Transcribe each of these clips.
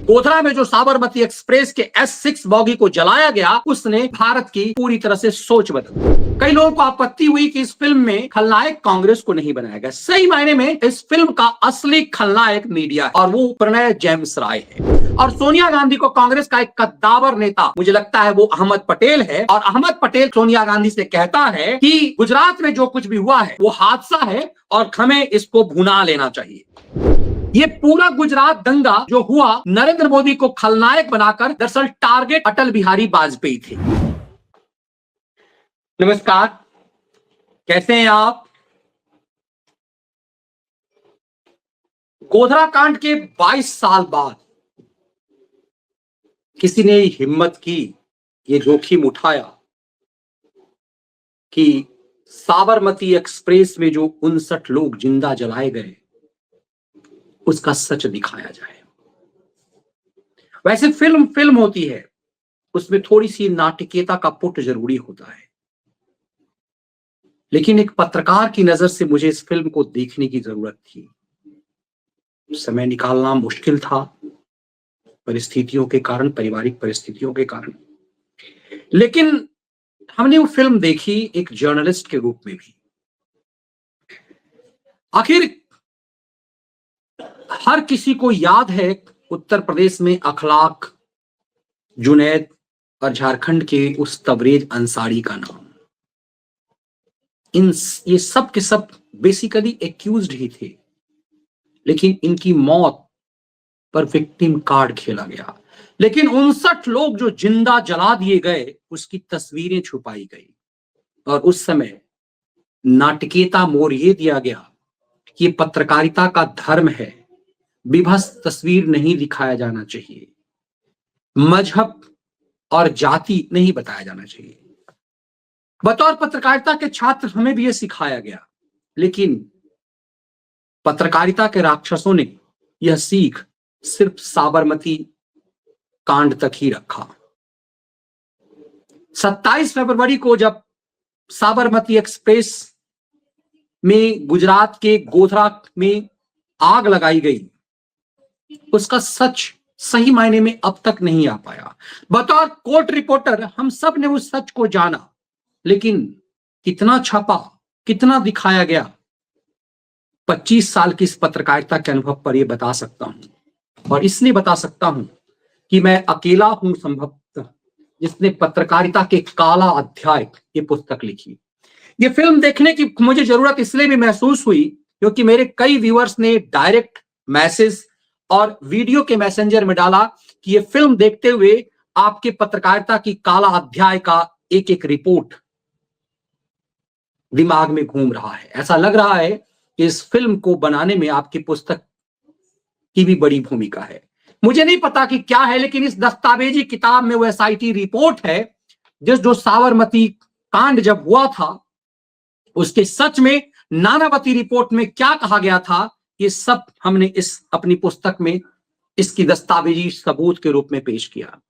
गोधरा में जो साबरमती एक्सप्रेस के S6 बॉगी को जलाया गया, उसने भारत की पूरी तरह से सोच बदल दी। कई लोगों को आपत्ति हुई कि इस फिल्म में खलनायक कांग्रेस को नहीं बनाया गया। सही मायने में इस फिल्म का असली खलनायक मीडिया है और वो प्रणय जेम्स राय है। और सोनिया गांधी को कांग्रेस का एक कद्दावर नेता मुझे लगता है वो अहमद पटेल है। और अहमद पटेल सोनिया गांधी से कहता है कि गुजरात में जो कुछ भी हुआ है वो हादसा है और हमें इसको भुना लेना चाहिए। ये पूरा गुजरात दंगा जो हुआ नरेंद्र मोदी को खलनायक बनाकर, दरअसल टारगेट अटल बिहारी वाजपेयी थे। नमस्कार, कैसे हैं आप? गोधरा कांड के 22 साल बाद किसी ने हिम्मत की, ये जोखिम उठाया कि साबरमती एक्सप्रेस में जो 59 लोग जिंदा जलाए गए उसका सच दिखाया जाए। वैसे फिल्म होती है, उसमें थोड़ी सी नाटकीयता का पुट जरूरी होता है, लेकिन एक पत्रकार की नजर से मुझे इस फिल्म को देखने की जरूरत थी। समय निकालना मुश्किल था, परिस्थितियों के कारण, पारिवारिक परिस्थितियों के कारण, लेकिन हमने वो फिल्म देखी एक जर्नलिस्ट के रूप में भी। आखिर हर किसी को याद है उत्तर प्रदेश में अखलाक, जुनैद और झारखंड के उस तबरेज अंसारी का नाम। ये सब के सब बेसिकली एक्यूज्ड ही थे, लेकिन इनकी मौत पर विक्टिम कार्ड खेला गया। लेकिन 59 लोग जो जिंदा जला दिए गए उसकी तस्वीरें छुपाई गई और उस समय नाटकीयता मोड़ ये दिया गया कि ये पत्रकारिता का धर्म है, विभत्स तस्वीर नहीं दिखाया जाना चाहिए, मजहब और जाति नहीं बताया जाना चाहिए। बतौर पत्रकारिता के छात्र हमें भी ये सिखाया गया, लेकिन पत्रकारिता के राक्षसों ने यह सीख सिर्फ साबरमती कांड तक ही रखा। 27 फरवरी को जब साबरमती एक्सप्रेस में गुजरात के गोधरा में आग लगाई गई, उसका सच सही मायने में अब तक नहीं आ पाया। बतौर कोर्ट रिपोर्टर हम सब ने उस सच को जाना, लेकिन कितना छपा, कितना दिखाया गया, 25 साल की इस पत्रकारिता के अनुभव पर यह बता सकता हूं। और इसलिए बता सकता हूं कि मैं अकेला हूं संभवतः जिसने पत्रकारिता के काला अध्याय ये पुस्तक लिखी। ये फिल्म देखने की मुझे जरूरत इसलिए भी महसूस हुई क्योंकि मेरे कई व्यूअर्स ने डायरेक्ट मैसेज और वीडियो के मैसेंजर में डाला कि ये फिल्म देखते हुए आपके पत्रकारिता की काला अध्याय का एक एक रिपोर्ट दिमाग में घूम रहा है। ऐसा लग रहा है कि इस फिल्म को बनाने में आपकी पुस्तक की भी बड़ी भूमिका है। मुझे नहीं पता कि क्या है, लेकिन इस दस्तावेजी किताब में वो SIT रिपोर्ट है जो साबरमती कांड जब हुआ था उसके सच में नानावती रिपोर्ट में क्या कहा गया था, ये सब हमने इस अपनी पुस्तक में इसकी दस्तावेजी सबूत के रूप में पेश किया।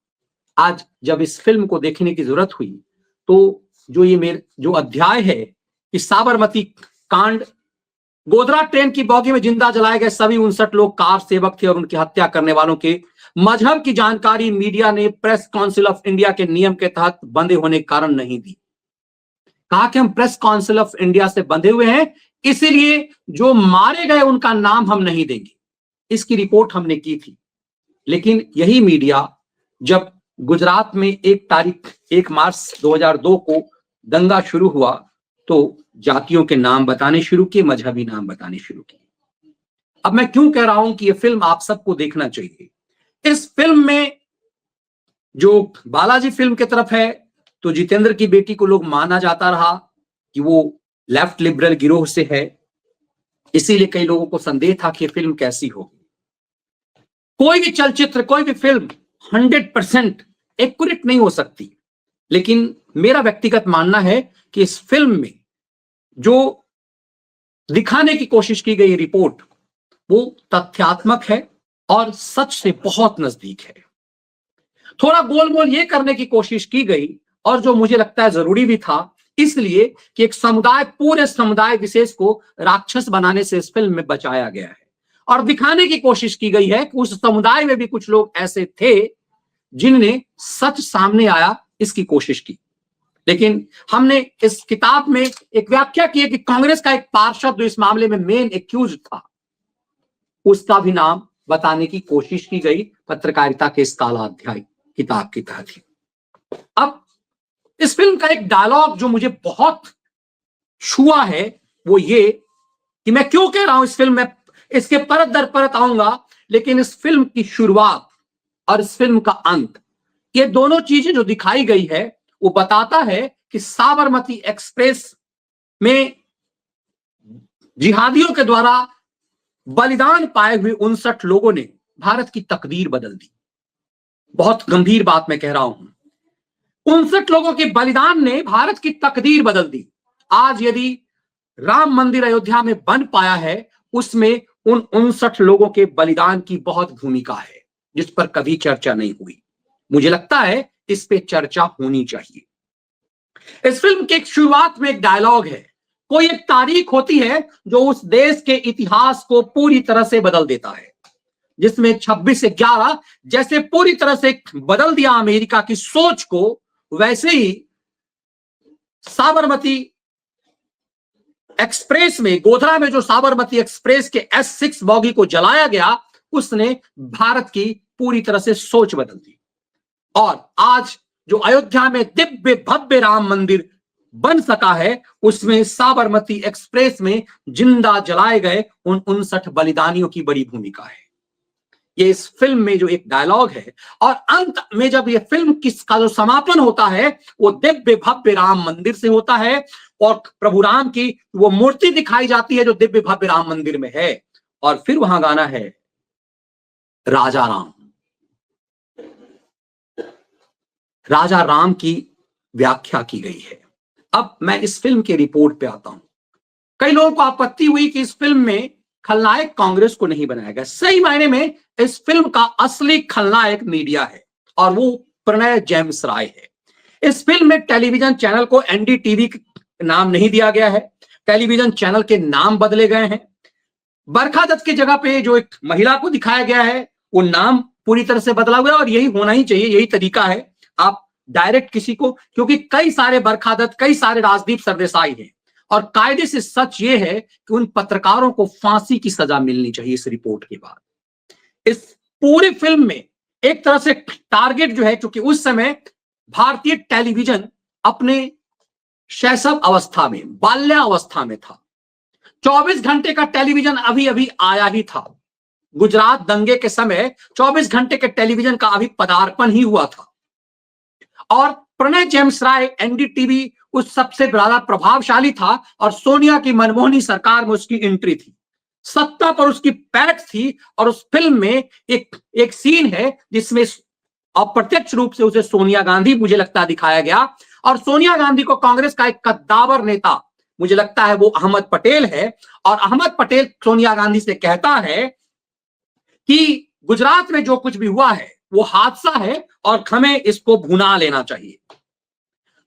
आज जब इस फिल्म को देखने की जरूरत हुई तो जो अध्याय है कि साबरमती कांड, गोधरा ट्रेन की बॉगी में जिंदा जलाए गए सभी 59 लोग कार सेवक थे और उनकी हत्या करने वालों के मजहब की जानकारी मीडिया ने प्रेस काउंसिल ऑफ इंडिया के नियम के तहत बंधे होने के कारण नहीं दी। कहा कि हम प्रेस काउंसिल ऑफ इंडिया से बंधे हुए हैं, इसीलिए जो मारे गए उनका नाम हम नहीं देंगे। इसकी रिपोर्ट हमने की थी, लेकिन यही मीडिया जब गुजरात में 1 मार्च 2002 को दंगा शुरू हुआ तो जातियों के नाम बताने शुरू किए, मजहबी नाम बताने शुरू किए। अब मैं क्यों कह रहा हूं कि यह फिल्म आप सबको देखना चाहिए। इस फिल्म में जो बालाजी फिल्म की तरफ है तो जितेंद्र की बेटी को लोग माना जाता रहा कि वो लेफ्ट लिबरल गिरोह से है, इसीलिए कई लोगों को संदेह था कि फिल्म कैसी होगी। कोई भी चलचित्र, कोई भी फिल्म 100% एक्यूरेट नहीं हो सकती, लेकिन मेरा व्यक्तिगत मानना है कि इस फिल्म में जो दिखाने की कोशिश की गई रिपोर्ट वो तथ्यात्मक है और सच से बहुत नजदीक है। थोड़ा गोल मोल ये करने की कोशिश की गई और जो मुझे लगता है जरूरी भी था, इसलिए कि एक समुदाय, पूरे समुदाय विशेष को राक्षस बनाने से इस फिल्म में बचाया गया है। और दिखाने की कोशिश की गई है कि उस समुदाय में भी कुछ लोग ऐसे थे जिनने सच सामने आया इसकी कोशिश की। लेकिन हमने इस किताब में एक व्याख्या की है कि कांग्रेस का एक पार्षद जो इस मामले में मेन एक्यूज था, उसका भी नाम बताने की कोशिश की गई पत्रकारिता के इस काला अध्याय किताब के तहत ही। अब इस फिल्म का एक डायलॉग जो मुझे बहुत छुआ है वो ये कि मैं क्यों कह रहा हूं इस फिल्म में, इसके परत दर परत आऊंगा, लेकिन इस फिल्म की शुरुआत और इस फिल्म का अंत, ये दोनों चीजें जो दिखाई गई है वो बताता है कि साबरमती एक्सप्रेस में जिहादियों के द्वारा बलिदान पाए हुए 59 लोगों ने भारत की तकदीर बदल दी। बहुत गंभीर बात मैं कह रहा हूं, 59 लोगों के बलिदान ने भारत की तकदीर बदल दी। आज यदि राम मंदिर अयोध्या में बन पाया है, उसमें उन 59 लोगों के बलिदान की बहुत भूमिका है, जिस पर कभी चर्चा नहीं हुई। मुझे लगता है इस पे चर्चा होनी चाहिए। इस फिल्म के एक शुरुआत में एक डायलॉग है, कोई एक तारीख होती है जो उस देश के इतिहास को पूरी तरह से बदल देता है, जिसमें 26/11 जैसे पूरी तरह से बदल दिया अमेरिका की सोच को, वैसे ही साबरमती एक्सप्रेस में, गोधरा में जो साबरमती एक्सप्रेस के S6 बॉगी को जलाया गया, उसने भारत की पूरी तरह से सोच बदल दी। और आज जो अयोध्या में दिव्य भव्य राम मंदिर बन सका है, उसमें साबरमती एक्सप्रेस में जिंदा जलाए गए उन 59 बलिदानियों की बड़ी भूमिका है। ये इस फिल्म में जो एक डायलॉग है, और अंत में जब ये फिल्म किसका जो समापन होता है वो दिव्य भव्य राम मंदिर से होता है, और प्रभु राम की वो मूर्ति दिखाई जाती है जो दिव्य भव्य राम मंदिर में है, और फिर वहां गाना है राजा राम। राजा राम की व्याख्या की गई है। अब मैं इस फिल्म के रिपोर्ट पे आता हूं। कई लोगों को आपत्ति हुई कि इस फिल्म में खलनायक कांग्रेस को नहीं बनाया गया। सही मायने में इस फिल्म का असली खलनायक मीडिया है, और वो प्रणय जेम्स राय है। इस फिल्म में टेलीविजन चैनल को एनडीटीवी नाम नहीं दिया गया है, टेलीविजन चैनल के नाम बदले गए हैं। बरखा दत्त की जगह पे जो एक महिला को दिखाया गया है, वो नाम पूरी तरह से बदला हुआ है, और यही होना ही चाहिए, यही तरीका है। आप डायरेक्ट किसी को, क्योंकि कई सारे बरखा दत्त, कई सारे राजदीप सरदेसाई हैं, और कायदे से सच ये है कि उन पत्रकारों को फांसी की सजा मिलनी चाहिए इस रिपोर्ट के बाद। इस पूरी फिल्म में एक तरह से टारगेट जो है, क्योंकि उस समय भारतीय टेलीविजन अपने शैशव अवस्था में, बाल्यावस्था में था। 24 घंटे का टेलीविजन अभी अभी आया ही था। गुजरात दंगे के समय 24 घंटे के टेलीविजन का अभी पदार्पण ही हुआ था, और प्रणय जेम्स राय एनडीटीवी उस सबसे ज्यादा प्रभावशाली था, और सोनिया की मनमोहनी सरकार में उसकी एंट्री थी, सत्ता पर उसकी पैठ थी। और उस फिल्म में एक सीन है जिसमें अप्रत्यक्ष रूप से उसे सोनिया गांधी, मुझे लगता है, दिखाया गया, और सोनिया गांधी को कांग्रेस का एक कद्दावर नेता, मुझे लगता है वो अहमद पटेल है, और अहमद पटेल सोनिया गांधी से कहता है कि गुजरात में जो कुछ भी हुआ है वो हादसा है, और हमें इसको भुना लेना चाहिए।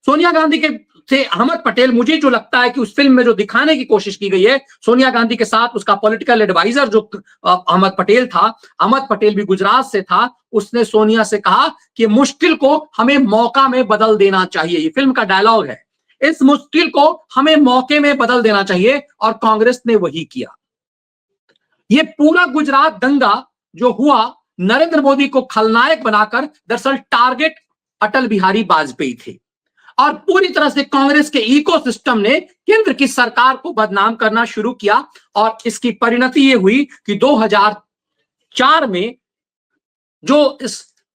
सोनिया गांधी के से अहमद पटेल, मुझे जो लगता है कि उस फिल्म में जो दिखाने की कोशिश की गई है, सोनिया गांधी के साथ उसका पॉलिटिकल एडवाइजर जो अहमद पटेल था, अहमद पटेल भी गुजरात से था, उसने सोनिया से कहा कि मुश्किल को हमें मौका में बदल देना चाहिए। ये फिल्म का डायलॉग है, इस मुश्किल को हमें मौके में बदल देना चाहिए, और कांग्रेस ने वही किया। ये पूरा गुजरात दंगा जो हुआ, नरेंद्र मोदी को खलनायक बनाकर, दरअसल टारगेट अटल बिहारी वाजपेयी थे, और पूरी तरह से कांग्रेस के इकोसिस्टम ने केंद्र की सरकार को बदनाम करना शुरू किया, और इसकी परिणति ये हुई कि 2004 में जो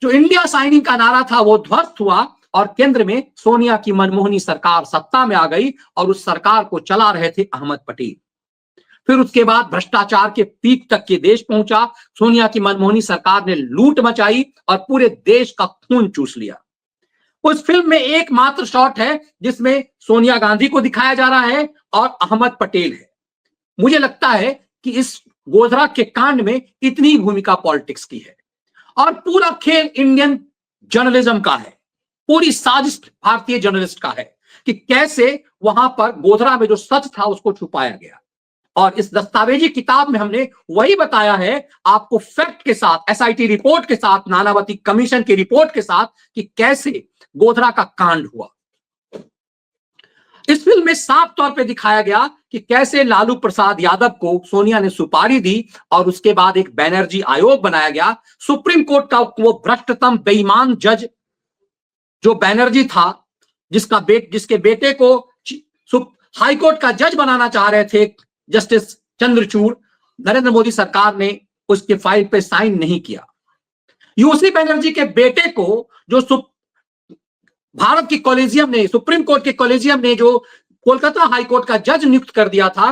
इंडिया साइनिंग का नारा था वो ध्वस्त हुआ, और केंद्र में सोनिया की मनमोहनी सरकार सत्ता में आ गई, और उस सरकार को चला रहे थे अहमद पटेल। फिर उसके बाद भ्रष्टाचार के पीक तक के देश पहुंचा। सोनिया की मनमोहनी सरकार ने लूट मचाई और पूरे देश का खून चूस लिया। उस फिल्म में एकमात्र शॉट है जिसमें सोनिया गांधी को दिखाया जा रहा है और अहमद पटेल है। मुझे लगता है कि इस गोधरा के कांड में इतनी भूमिका पॉलिटिक्स की है, और पूरा खेल इंडियन जर्नलिज्म का है, पूरी साजिश भारतीय जर्नलिस्ट का है कि कैसे वहां पर गोधरा में जो सच था उसको छुपाया गया। और इस दस्तावेजी किताब में हमने वही बताया है आपको फैक्ट के साथ, एसआईटी रिपोर्ट के साथ, नानावती कमीशन की रिपोर्ट के साथ, कि कैसे गोधरा का कांड हुआ। इस फिल्म में साफ तौर पे दिखाया गया कि कैसे लालू प्रसाद यादव को सोनिया ने सुपारी दी और उसके बाद एक बैनर्जी आयोग बनाया गया। सुप्रीम कोर्ट का वो भ्रष्टतम बेईमान जज जो बैनर्जी था, जिसके बेटे को हाई कोर्ट का जज बनाना चाह रहे थे जस्टिस चंद्रचूड़, नरेंद्र मोदी सरकार ने उसके फाइल पे साइन नहीं किया। यूसी बनर्जी के बेटे को जो भारत की कॉलेजियम ने, सुप्रीम कोर्ट के कॉलेजियम ने जो कोलकाता हाई कोर्ट का जज नियुक्त कर दिया था,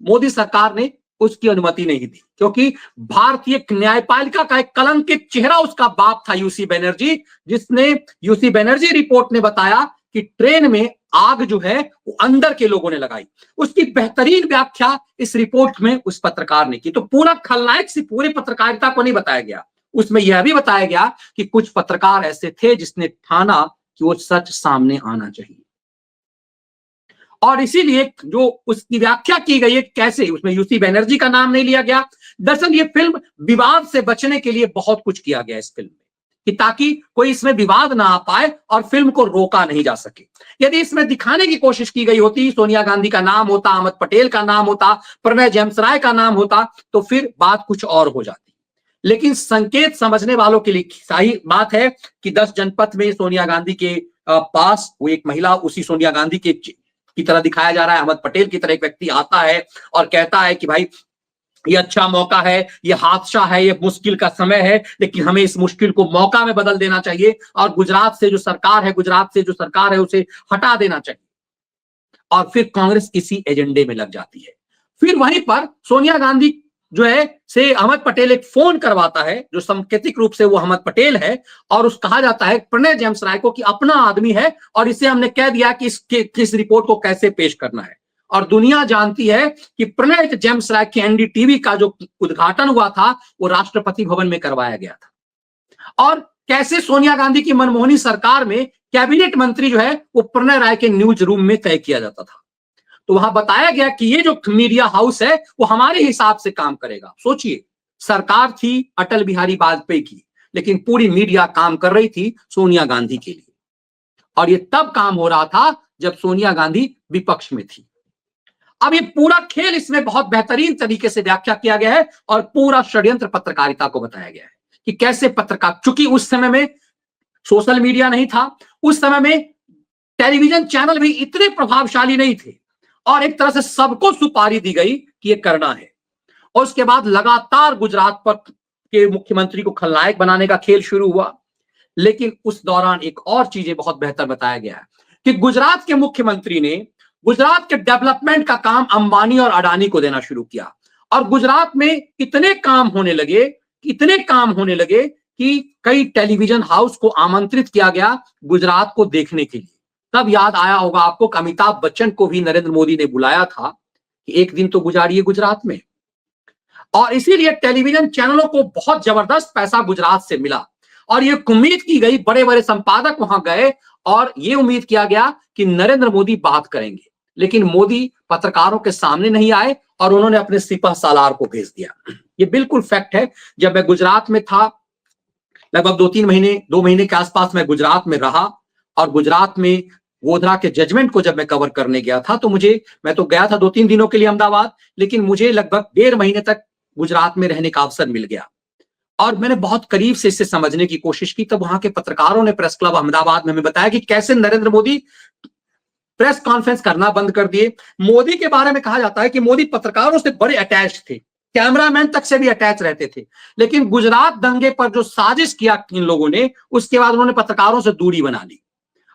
मोदी सरकार ने उसकी अनुमति नहीं दी, क्योंकि भारतीय न्यायपालिका का एक कलंकित चेहरा उसका बाप था यूसी बनर्जी, जिसने यूसी बनर्जी रिपोर्ट ने बताया कि ट्रेन में आग जो है वो अंदर के लोगों ने लगाई। उसकी बेहतरीन व्याख्या इस रिपोर्ट में उस पत्रकार ने की। तो पूरा खलनायक से पूरी पत्रकारिता को नहीं बताया गया, उसमें यह भी बताया गया कि कुछ पत्रकार ऐसे थे जिसने ठाना कि वो सच सामने आना चाहिए, और इसीलिए जो उसकी व्याख्या की गई है कैसे, उसमें यूसी बनर्जी का नाम नहीं लिया गया। दरअसल ये फिल्म विवाद से बचने के लिए बहुत कुछ किया गया इस फिल्म में, कि ताकि कोई इसमें विवाद ना आ पाए और फिल्म को रोका नहीं जा सके। यदि इसमें दिखाने की कोशिश की गई होती, सोनिया गांधी का नाम होता, अहमद पटेल का नाम होता, प्रणय जेम्सराय का नाम होता, तो फिर बात कुछ और हो जाती। लेकिन संकेत समझने वालों के लिए सही बात है कि 10 जनपथ में सोनिया गांधी के पास वो एक महिला, उसी सोनिया गांधी की तरह दिखाया जा रहा है, अहमद पटेल की तरह एक व्यक्ति आता है और कहता है कि भाई ये अच्छा मौका है, ये हादसा है, ये मुश्किल का समय है, लेकिन हमें इस मुश्किल को मौका में बदल देना चाहिए और गुजरात से जो सरकार है उसे हटा देना चाहिए। और फिर कांग्रेस इसी एजेंडे में लग जाती है। फिर वहीं पर सोनिया गांधी जो है से अहमद पटेल एक फोन करवाता है, जो सांकेतिक रूप से वो अहमद पटेल है, और उस कहा जाता है प्रणय जेम्सराय को कि अपना आदमी है और इसे हमने कह दिया कि इस रिपोर्ट को कैसे पेश करना है। और दुनिया जानती है कि प्रणय जेम्सराय के एनडीटीवी का जो उद्घाटन हुआ था वो राष्ट्रपति भवन में करवाया गया था, और कैसे सोनिया गांधी की मनमोहनी सरकार में कैबिनेट मंत्री जो है वो प्रणय राय के न्यूज रूम में तय किया जाता था। तो वहां बताया गया कि ये जो मीडिया हाउस है वो हमारे हिसाब से काम करेगा। सोचिए, सरकार थी अटल बिहारी वाजपेयी की, लेकिन पूरी मीडिया काम कर रही थी सोनिया गांधी के लिए, और ये तब काम हो रहा था जब सोनिया गांधी विपक्ष में थी। अब ये पूरा खेल इसमें बहुत बेहतरीन तरीके से व्याख्या किया गया है और पूरा षड्यंत्र पत्रकारिता को बताया गया है कि कैसे पत्रकार, चूंकि उस समय में सोशल मीडिया नहीं था, उस समय में टेलीविजन चैनल भी इतने प्रभावशाली नहीं थे, और एक तरह से सबको सुपारी दी गई कि ये करना है। और उसके बाद लगातार गुजरात पर के मुख्यमंत्री को खलनायक बनाने का खेल शुरू हुआ। लेकिन उस दौरान एक और चीजें बहुत बेहतर बताया गया है कि गुजरात के मुख्यमंत्री ने गुजरात के डेवलपमेंट का काम अंबानी और अडानी को देना शुरू किया, और गुजरात में इतने काम होने लगे कि कई टेलीविजन हाउस को आमंत्रित किया गया गुजरात को देखने के लिए। तब याद आया होगा आपको कि अमिताभ बच्चन को भी नरेंद्र मोदी ने बुलाया था कि एक दिन तो गुजारिए गुजरात में, और इसीलिए टेलीविजन चैनलों को बहुत जबरदस्त पैसा गुजरात से मिला। और ये उम्मीद की गई, बड़े बड़े संपादक वहां गए और ये उम्मीद किया गया कि नरेंद्र मोदी बात करेंगे, लेकिन मोदी पत्रकारों के सामने नहीं आए और उन्होंने अपने सिपह सालार को भेज दिया। ये बिल्कुल फैक्ट है। जब मैं गुजरात में था, लगभग 2 महीने के आसपास मैं गुजरात में रहा, और गुजरात में गोधरा के जजमेंट को जब मैं कवर करने गया था तो मैं तो गया था 2-3 दिनों के लिए अहमदाबाद, लेकिन मुझे लगभग 1.5 महीने तक गुजरात में रहने का अवसर मिल गया, और मैंने बहुत करीब से इसे समझने की कोशिश की। तब वहां के पत्रकारों ने प्रेस क्लब अहमदाबाद में हमें बताया कि कैसे नरेंद्र मोदी प्रेस कॉन्फ्रेंस करना बंद कर दिए। मोदी के बारे में कहा जाता है कि मोदी पत्रकारों से बड़े अटैच थे, कैमरामैन तक से भी अटैच रहते थे, लेकिन गुजरात दंगे पर जो साजिश किया इन लोगों ने, उसके बाद उन्होंने पत्रकारों से दूरी बना ली,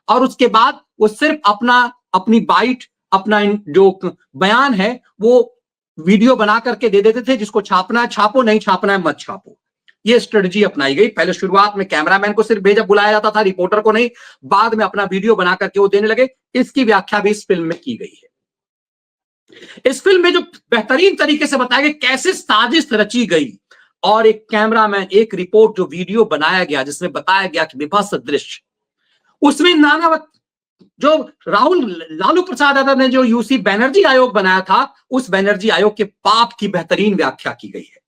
और उसके बाद वो सिर्फ अपनी बाइट, अपना जो बयान है वो वीडियो बना करके दे देते थे, जिसको छापना है छापो, नहीं छापना है मत छापो। ये स्ट्रेटजी अपनाई गई। पहले शुरुआत में कैमरामैन को सिर्फ बुलाया जाता था, रिपोर्टर को नहीं, बाद में अपना वीडियो बना करके वो देने लगे। इसकी व्याख्या भी इस फिल्म में की गई है। इस फिल्म में जो बेहतरीन तरीके से बताया गया कैसे साजिश रची गई, और एक कैमरामैन, एक रिपोर्ट जो वीडियो बनाया गया जिसमें बताया गया कि विभत्स दृश्य, उसमें जो लालू प्रसाद यादव ने जो यूसी बनर्जी आयोग बनाया था, उस बनर्जी आयोग के पाप की बेहतरीन व्याख्या की गई है।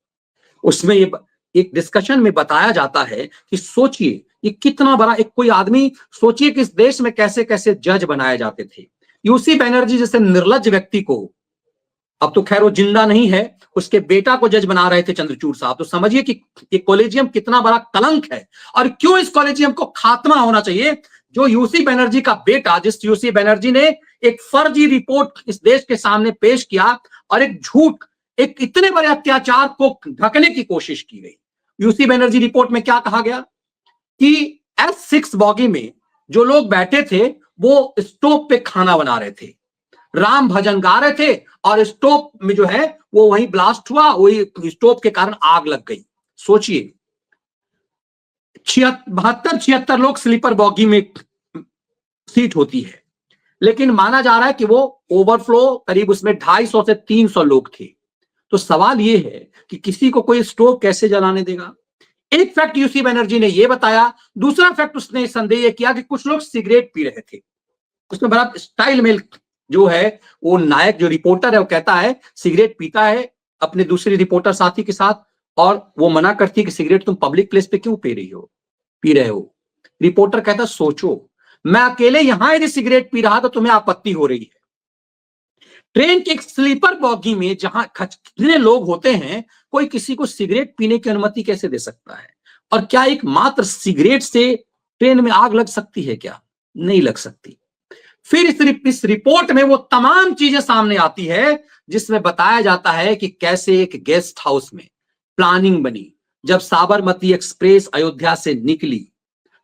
उसमें ये एक डिस्कशन में बताया जाता है कि सोचिए ये कितना बड़ा एक कोई आदमी, सोचिए कि इस देश में कैसे कैसे जज बनाए जाते थे। यूसी बनर्जी जैसे निर्लज्ज व्यक्ति को, अब तो खैर वो जिंदा नहीं है, उसके बेटा को जज बना रहे थे चंद्रचूड़ साहब। तो समझिए कि ये कॉलेजियम कितना बड़ा कलंक है और क्यों इस कॉलेजियम को खात्मा होना चाहिए। जो यूसी बनर्जी का बेटा, जिस यूसी बनर्जी ने एक फर्जी रिपोर्ट इस देश के सामने पेश किया और एक झूठ, एक इतने बड़े अत्याचार को ढकने की कोशिश की गई। यूसी बनर्जी रिपोर्ट में क्या कहा गया कि S6 बॉगी में जो लोग बैठे थे वो स्टोव पे खाना बना रहे थे, राम भजन गा रहे थे और स्टोव में जो है वो वही ब्लास्ट हुआ, वही स्टोव के कारण आग लग गई। सोचिए 72-76 लोग स्लीपर बॉगी में सीट होती है, लेकिन माना जा रहा है कि वो ओवरफ्लो करीब उसमें 250 से 300 लोग थे। तो सवाल ये है कि किसी को कोई स्टोव कैसे जलाने देगा। एक फैक्ट यूसी बनर्जी ने यह बताया, दूसरा फैक्ट उसने संदेह किया कि कुछ लोग सिगरेट पी रहे थे। उसमें बड़ा स्टाइल में जो है वो नायक जो रिपोर्टर है वो कहता है सिगरेट पीता है अपने दूसरे रिपोर्टर साथी के साथ, और वो मना करती है कि सिगरेट तुम पब्लिक प्लेस पे क्यों पी रहे हो। रिपोर्टर कहता सोचो मैं अकेले यहां यदि सिगरेट पी रहा तो तुम्हें आपत्ति हो रही है, ट्रेन के एक स्लीपर बॉगी में जहां कितने लोग होते हैं, कोई किसी को सिगरेट पीने की अनुमति कैसे दे सकता है। और क्या एक मात्र सिगरेट से ट्रेन में आग लग सकती है? क्या नहीं लग सकती। फिर इस रिपोर्ट में वो तमाम चीजें सामने आती है जिसमें बताया जाता है कि कैसे एक गेस्ट हाउस में प्लानिंग बनी। जब साबरमती एक्सप्रेस अयोध्या से निकली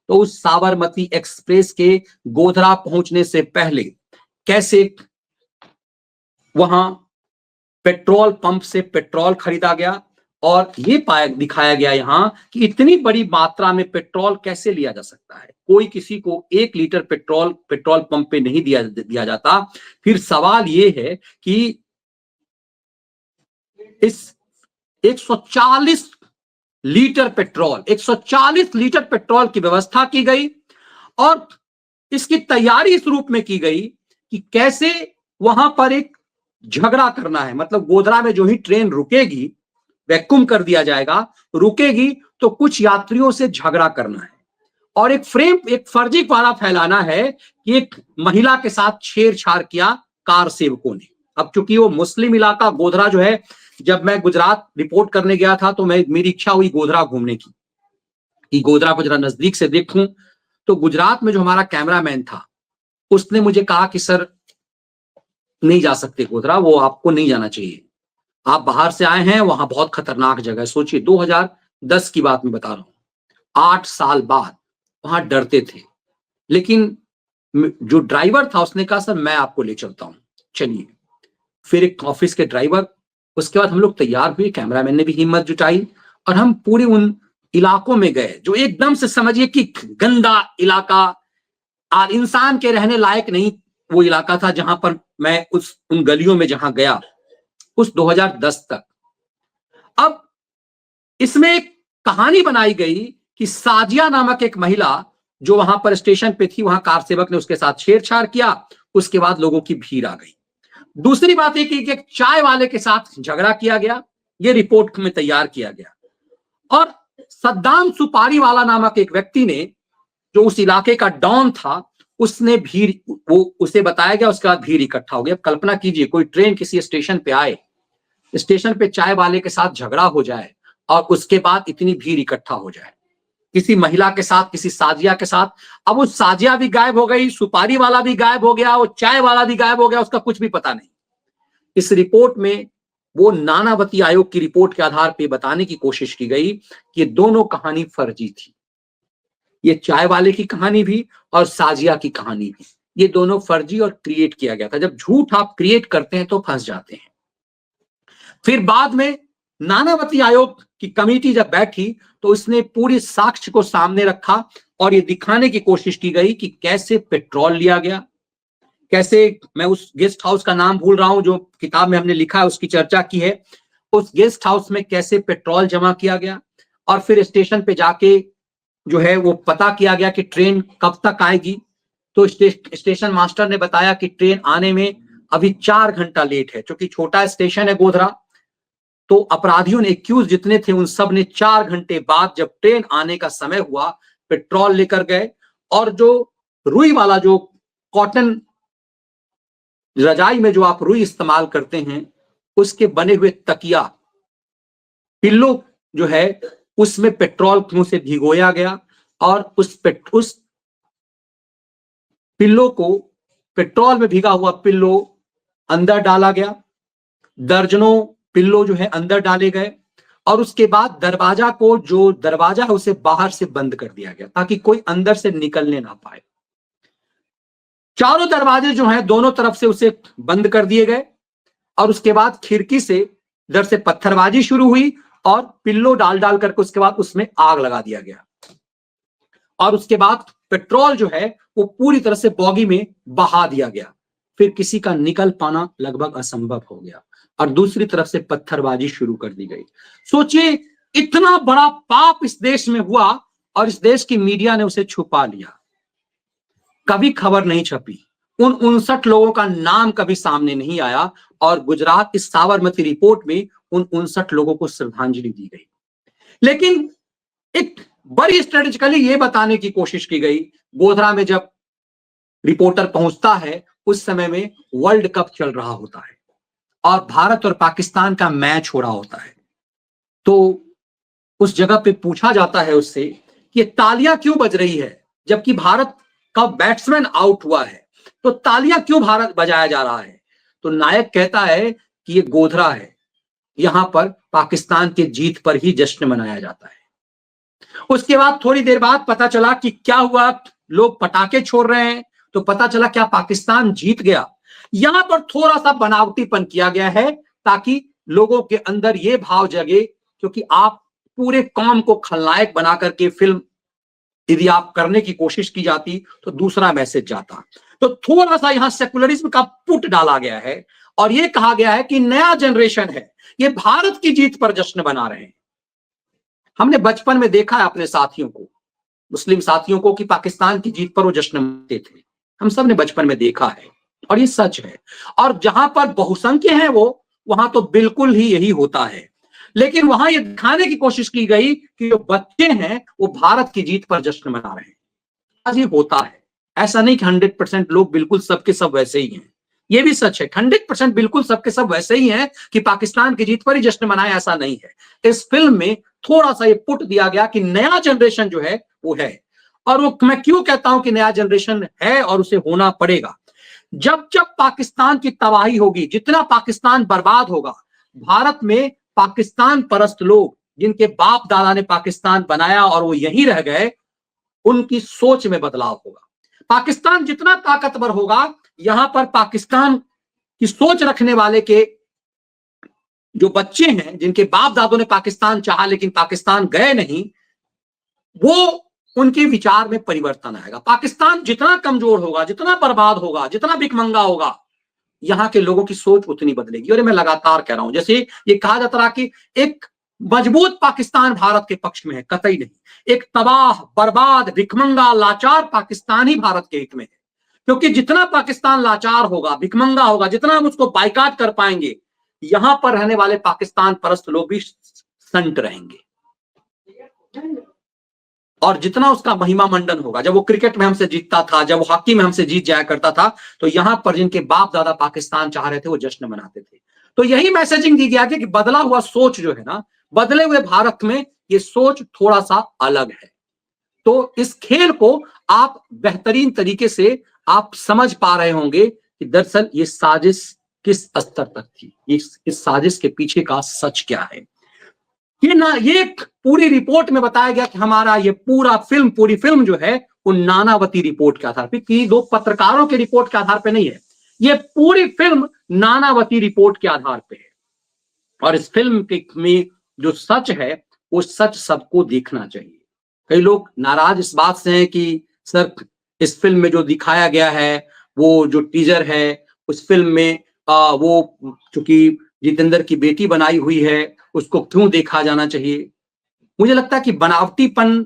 तो उस साबरमती एक्सप्रेस के गोधरा पहुंचने से पहले कैसे वहां पेट्रोल पंप से पेट्रोल खरीदा गया, और ये दिखाया गया यहां कि इतनी बड़ी मात्रा में पेट्रोल कैसे लिया जा सकता है। कोई किसी को 1 लीटर पेट्रोल पंप पे नहीं दिया जाता। फिर सवाल ये है कि इस 140 लीटर पेट्रोल की व्यवस्था की गई और इसकी तैयारी इस रूप में की गई कि कैसे वहां पर एक झगड़ा करना है। मतलब गोधरा में जो ही ट्रेन रुकेगी, वैक्यूम कर दिया जाएगा, रुकेगी तो कुछ यात्रियों से झगड़ा करना है और एक फर्जी पारा फैलाना है कि एक महिला के साथ छेड़छाड़ किया कार सेवकों ने। अब चूंकि वो मुस्लिम इलाका गोधरा जो है, जब मैं गुजरात रिपोर्ट करने गया था तो मेरी इच्छा हुई गोधरा घूमने की, कि गोधरा को जरा नजदीक से देखूं। तो गुजरात में जो हमारा कैमरामैन था उसने मुझे कहा कि सर नहीं जा सकते गोधरा, वो आपको नहीं जाना चाहिए, आप बाहर से आए हैं, वहां बहुत खतरनाक जगह है। सोचिए 2010 की बात मैं बता रहा हूं, 8 साल बाद वहां डरते थे। लेकिन जो ड्राइवर था उसने कहा सर मैं आपको ले चलता हूं, चलिए। फिर एक ऑफिस के ड्राइवर, उसके बाद हम लोग तैयार हुए, कैमरामैन ने भी हिम्मत जुटाई और हम पूरे उन इलाकों में गए जो एकदम से समझिए कि गंदा इलाका और इंसान के रहने लायक नहीं वो इलाका था, जहां पर मैं उन गलियों में जहां गया उस 2010 तक। अब इसमें एक कहानी बनाई गई कि साजिया नामक एक महिला जो वहां पर स्टेशन पे थी, वहां कार सेवक ने उसके साथ छेड़छाड़ किया, उसके बाद लोगों की भीड़ आ गई। दूसरी बात यह कि एक चाय वाले के साथ झगड़ा किया गया, यह रिपोर्ट में तैयार किया गया। और सद्दाम सुपारी वाला नामक एक व्यक्ति ने, जो उस इलाके का डॉन था, उसने भीड़, वो उसे बताया गया, उसके बाद भीड़ इकट्ठा हो गया। कल्पना कीजिए कोई ट्रेन किसी स्टेशन पे आए, स्टेशन पे चाय वाले के साथ झगड़ा हो जाए और उसके बाद इतनी भीड़ इकट्ठा हो जाए, किसी महिला के साथ, किसी साजिया के साथ। अब वो साजिया भी गायब हो गई, सुपारी वाला भी गायब हो गया, वो चाय वाला भी गायब हो गया, उसका कुछ भी पता नहीं। इस रिपोर्ट में वो नानावती आयोग की रिपोर्ट के आधार पर बताने की कोशिश की गई कि दोनों कहानी फर्जी थी। ये चाय वाले की कहानी भी और साजिया की कहानी भी, ये दोनों फर्जी और क्रिएट किया गया था। जब झूठ आप क्रिएट करते हैं तो फंस जाते हैं। फिर बाद में नानावती आयोग की कमेटी जब बैठी तो उसने पूरी साक्ष्य को सामने रखा और ये दिखाने की कोशिश की गई कि कैसे पेट्रोल लिया गया, कैसे, मैं उस गेस्ट हाउस का नाम भूल रहा हूं जो किताब में हमने लिखा है, उसकी चर्चा की है, उस गेस्ट हाउस में कैसे पेट्रोल जमा किया गया और फिर स्टेशन पे जाके जो है वो पता किया गया कि ट्रेन कब तक आएगी, तो स्टेशन मास्टर ने बताया कि ट्रेन आने में अभी 4 घंटा लेट है। क्योंकि छोटा स्टेशन है गोधरा, तो अपराधियों ने, एक्यूज जितने थे उन सब ने 4 घंटे बाद जब ट्रेन आने का समय हुआ, पेट्रोल लेकर गए और जो रुई वाला, जो कॉटन रजाई में जो आप रुई इस्तेमाल करते हैं, उसके बने हुए तकिया, पिल्लो जो है, उसमें पेट्रोल मुंह से भिगोया गया और उस पिल्लो को, पेट्रोल में भीगा हुआ पिल्लो अंदर डाला गया। दर्जनों पिल्लो जो है अंदर डाले गए और उसके बाद दरवाजा को, जो दरवाजा है उसे बाहर से बंद कर दिया गया ताकि कोई अंदर से निकलने ना पाए। चारों दरवाजे जो हैं दोनों तरफ से उसे बंद कर दिए गए और उसके बाद खिड़की से इधर से पत्थरबाजी शुरू हुई और पिल्लो डाल डाल करके उसके बाद उसमें आग लगा दिया गया और उसके बाद पेट्रोल जो है वो पूरी तरह से बॉगी में बहा दिया गया। फिर किसी का निकल पाना लगभग असंभव हो गया और दूसरी तरफ से पत्थरबाजी शुरू कर दी गई। सोचिए, इतना बड़ा पाप इस देश में हुआ और इस देश की मीडिया ने उसे छुपा लिया, कभी खबर नहीं छपी, उन 59 लोगों का नाम कभी सामने नहीं आया और गुजरात इस साबरमती रिपोर्ट में उन 59 लोगों को श्रद्धांजलि दी गई। लेकिन एक बड़ी स्ट्रेटेजिकली ये बताने की कोशिश की गई, गोधरा में जब रिपोर्टर पहुंचता है उस समय में वर्ल्ड कप चल रहा होता है और भारत और पाकिस्तान का मैच हो रहा होता है, तो उस जगह पे पूछा जाता है उससे कि तालियां क्यों बज रही है जबकि भारत का बैट्समैन आउट हुआ है, तो तालियां क्यों भारत बजाया जा रहा है? तो नायक कहता है कि ये गोधरा है, यहां पर पाकिस्तान के जीत पर ही जश्न मनाया जाता है। उसके बाद थोड़ी देर बाद पता चला कि क्या हुआ, लोग पटाखे छोड़ रहे हैं, तो पता चला क्या पाकिस्तान जीत गया। यहां पर थोड़ा सा बनावटीपन किया गया है ताकि लोगों के अंदर यह भाव जगे, क्योंकि आप पूरे कौम को खलनायक बना करके फिल्म यदि आप करने की कोशिश की जाती तो दूसरा मैसेज जाता। तो थोड़ा सा यहां सेकुलरिज्म का पुट डाला गया है और यह कहा गया है कि नया जनरेशन है, ये भारत की जीत पर जश्न मना रहे हैं। हमने बचपन में देखा है अपने साथियों को, मुस्लिम साथियों को, कि पाकिस्तान की जीत पर वो जश्न मनाते थे। हम सब ने बचपन में देखा है और ये सच है। और जहां पर बहुसंख्य है वो, वहां तो बिल्कुल ही यही होता है। लेकिन वहां ये दिखाने की कोशिश की गई कि जो बच्चे हैं वो भारत की जीत पर जश्न मना रहे हैं। आज ये होता है, ऐसा नहीं कि 100% लोग बिल्कुल सबके सब वैसे ही हैं, ये भी सच है 100% बिल्कुल सबके सब वैसे ही हैं कि पाकिस्तान की जीत पर ही जश्न मनाए, ऐसा नहीं है। इस फिल्म में थोड़ा सा ये पुट दिया गया कि नया जनरेशन जो है वो है। और वो मैं क्यों कहता हूं कि नया जनरेशन है और उसे होना पड़ेगा, जब जब पाकिस्तान की तबाही होगी, जितना पाकिस्तान बर्बाद होगा, भारत में पाकिस्तान परस्त लोग, जिनके बाप दादा ने पाकिस्तान बनाया और वो यहीं रह गए, उनकी सोच में बदलाव होगा। पाकिस्तान जितना ताकतवर होगा, यहां पर पाकिस्तान की सोच रखने वाले के जो बच्चे हैं, जिनके बाप दादों ने पाकिस्तान चाहा लेकिन पाकिस्तान गए नहीं, वो उनके विचार में परिवर्तन आएगा। पाकिस्तान जितना कमजोर होगा, जितना बर्बाद होगा, जितना भिखमंगा होगा, यहां के लोगों की सोच उतनी बदलेगी। और मैं लगातार कह रहा हूं, जैसे ये कहा जाता रहा कि एक मजबूत पाकिस्तान भारत के पक्ष में है, कतई नहीं। एक तबाह, बर्बाद, भिखमंगा, लाचार पाकिस्तान ही भारत के हित में है। क्योंकि जितना पाकिस्तान लाचार होगा, भिखमंगा होगा, जितना हम उसको बाइकाट कर पाएंगे, यहां पर रहने वाले पाकिस्तान परस्त लोग भी संट रहेंगे। और जितना उसका महिमा मंडन होगा, जब वो क्रिकेट में हमसे जीतता था, जब वो हॉकी में हमसे जीत जाया करता था, तो यहां पर जिनके बाप दादा पाकिस्तान चाह रहे थे वो जश्न मनाते थे। तो यही मैसेजिंग दी गया कि बदला हुआ सोच जो है ना, बदले हुए भारत में ये सोच थोड़ा सा अलग है। तो इस खेल को आप बेहतरीन तरीके से आप समझ पा रहे होंगे कि दरअसल ये साजिश किस स्तर तक थी, इस साजिश के पीछे का सच क्या है। ये पूरी रिपोर्ट में बताया गया कि हमारा ये पूरी फिल्म जो है वो नानावती रिपोर्ट के आधार पर, कि दो पत्रकारों के रिपोर्ट के आधार पर नहीं है, ये पूरी फिल्म नानावती रिपोर्ट के आधार पर है। और इस फिल्म में जो सच है वो सच सबको देखना चाहिए। कई लोग नाराज इस बात से हैं कि सर, इस फिल्म में जो दिखाया गया है, वो जो टीजर है, उस फिल्म में वो चूंकि जितेंद्र की बेटी बनाई हुई है, उसको क्यों देखा जाना चाहिए। मुझे लगता है कि बनावटीपन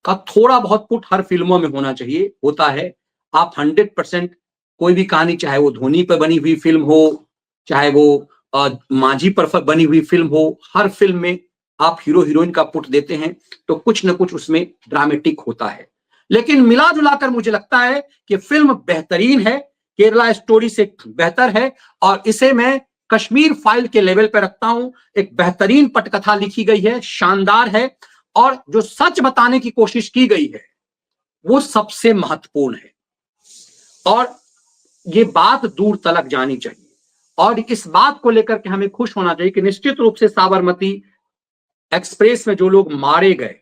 का थोड़ा बहुत पुट हर फिल्मों में होना चाहिए, होता है। आप 100% कोई भी कहानी, चाहे वो धोनी पर बनी हुई फिल्म हो, चाहे वो मांझी पर बनी हुई फिल्म हो, हर फिल्म में आप हीरो हीरोइन का पुट देते हैं तो कुछ ना कुछ उसमें ड्रामेटिक होता है। लेकिन मिला जुलाकर मुझे लगता है कि फिल्म बेहतरीन है, केरला स्टोरी से बेहतर है, और इसे मैं कश्मीर फाइल के लेवल पर रखता हूं। एक बेहतरीन पटकथा लिखी गई है, शानदार है, और जो सच बताने की कोशिश की गई है वो सबसे महत्वपूर्ण है, और ये बात दूर तलक जानी चाहिए। और इस बात को लेकर के हमें खुश होना चाहिए कि निश्चित रूप से साबरमती एक्सप्रेस में जो लोग मारे गए,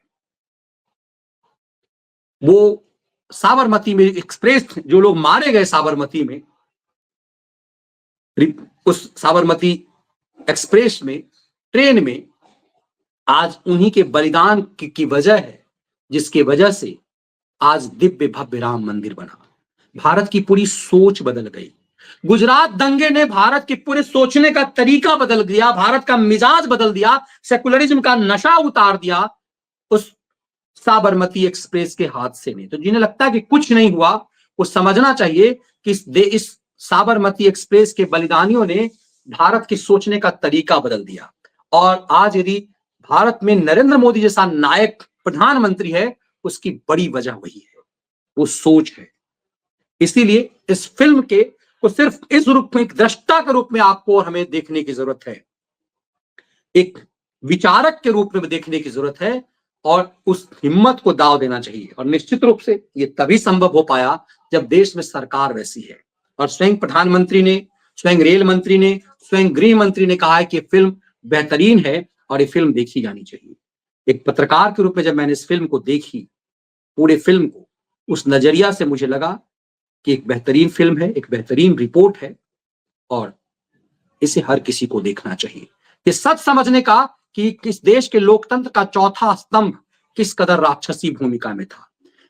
वो साबरमती में एक्सप्रेस जो लोग मारे गए साबरमती में, उस साबरमती एक्सप्रेस में, ट्रेन में, आज उन्हीं के बलिदान की वजह है जिसके वजह से आज दिव्य भव्य राम मंदिर बना। भारत की पूरी सोच बदल गई। गुजरात दंगे ने भारत के पूरे सोचने का तरीका बदल दिया, भारत का मिजाज बदल दिया, सेकुलरिज्म का नशा उतार दिया उस साबरमती एक्सप्रेस के हादसे ने। तो जिन्हें लगता है कि कुछ नहीं हुआ, वो समझना चाहिए कि इस साबरमती एक्सप्रेस के बलिदानियों ने भारत के सोचने का तरीका बदल दिया। और आज यदि भारत में नरेंद्र मोदी जैसा नायक प्रधानमंत्री है, उसकी बड़ी वजह वही है, वो सोच है। इसीलिए इस फिल्म के को सिर्फ इस रूप में, एक दृष्टा के रूप में आपको और हमें देखने की जरूरत है, एक विचारक के रूप में देखने की जरूरत है, और उस हिम्मत को दाव देना चाहिए। और निश्चित रूप से ये तभी संभव हो पाया जब देश में सरकार वैसी है, और स्वयं प्रधानमंत्री ने, स्वयं रेल मंत्री ने, स्वयं गृह मंत्री ने कहा है कि फिल्म बेहतरीन है और ये फिल्म देखी जानी चाहिए। एक पत्रकार के रूप में जब मैंने इस फिल्म को देखी, पूरे फिल्म को, उस नजरिया से मुझे लगा कि एक बेहतरीन फिल्म है, एक बेहतरीन रिपोर्ट है, और इसे हर किसी को देखना चाहिए। ये सच समझने का कि किस देश के लोकतंत्र का चौथा स्तंभ किस कदर राक्षसी भूमिका में था।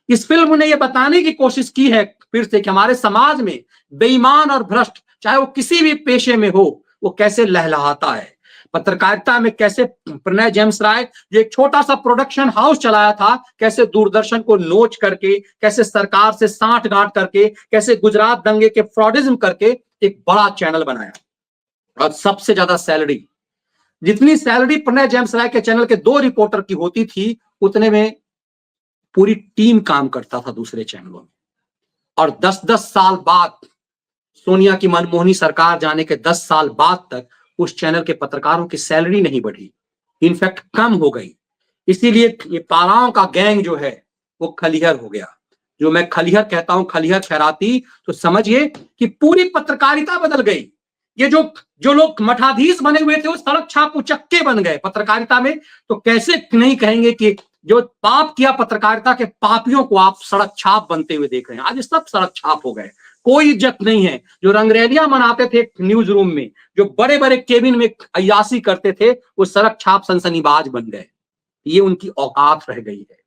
इस फिल्म ने यह बताने की कोशिश की है फिर से कि हमारे समाज में बेईमान और भ्रष्ट, चाहे वो किसी भी पेशे में हो, वो कैसे लहलहाता है। पत्रकारिता में कैसे प्रणय जेम्स राय, जो एक छोटा सा प्रोडक्शन हाउस चलाया था, कैसे दूरदर्शन को नोच करके, कैसे सरकार से सांठगांठ करके, कैसे गुजरात दंगे के फ्रॉडिज्म करके एक बड़ा चैनल बनाया, और सबसे ज्यादा सैलरी, जितनी सैलरी प्रणय जेम्स राय के चैनल के 2 रिपोर्टर की होती थी, उतने में पूरी टीम काम करता था दूसरे चैनलों में। और 10-10 साल बाद, सोनिया की मनमोहनी सरकार जाने के 10 साल बाद तक उस चैनल के पत्रकारों की सैलरी नहीं बढ़ी, इनफैक्ट कम हो गई। इसीलिए ये पाराओं का गैंग जो है वो खलिहर हो गया। जो मैं खलिहर कहता हूं, खलिहर खैराती, तो समझिए कि पूरी पत्रकारिता बदल गई। ये जो लोग मठाधीश बने हुए थे वो सड़क छाप उचक्के बन गए पत्रकारिता में। तो कैसे नहीं कहेंगे कि जो पाप किया पत्रकारिता के पापियों को आप सड़क छाप बनते हुए देख रहे हैं। आज सब सड़क छाप हो गए, कोई इज्जत नहीं है। जो रंगरैलियां मनाते थे न्यूज रूम में, जो बड़े बड़े केबिन में अय्यासी करते थे, वो सड़क छाप सनसनीबाज बन गए। ये उनकी औकात रह गई है।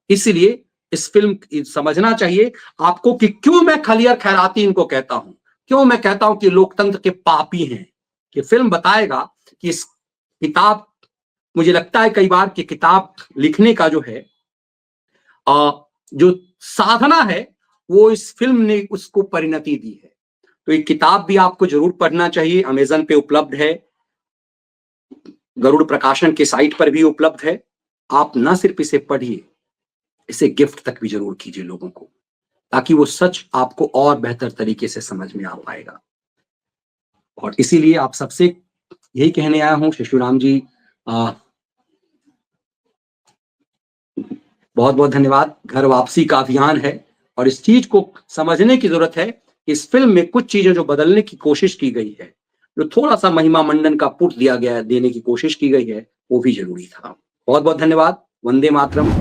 इसलिए इस फिल्म समझना चाहिए आपको कि क्यों मैं खलिहर खैराती इनको कहता हूं, क्यों मैं कहता हूं कि लोकतंत्र के पापी हैं। कि फिल्म बताएगा कि इस किताब, मुझे लगता है कई बार कि किताब लिखने का जो है जो साधना है, वो इस फिल्म ने उसको परिणति दी है। तो ये किताब भी आपको जरूर पढ़ना चाहिए। अमेजन पे उपलब्ध है, गरुड़ प्रकाशन के साइट पर भी उपलब्ध है। आप ना सिर्फ इसे पढ़िए, इसे गिफ्ट तक भी जरूर कीजिए लोगों को, ताकि वो सच आपको और बेहतर तरीके से समझ में आ पाएगा। और इसीलिए आप सबसे यही कहने आया हूं, शिशुराम जी, बहुत बहुत धन्यवाद। घर वापसी का अभियान है और इस चीज को समझने की जरूरत है। इस फिल्म में कुछ चीजें जो बदलने की कोशिश की गई है, जो थोड़ा सा महिमा मंडन का पुट दिया गया है, देने की कोशिश की गई है, वो भी जरूरी था। बहुत बहुत धन्यवाद। वंदे मातरम।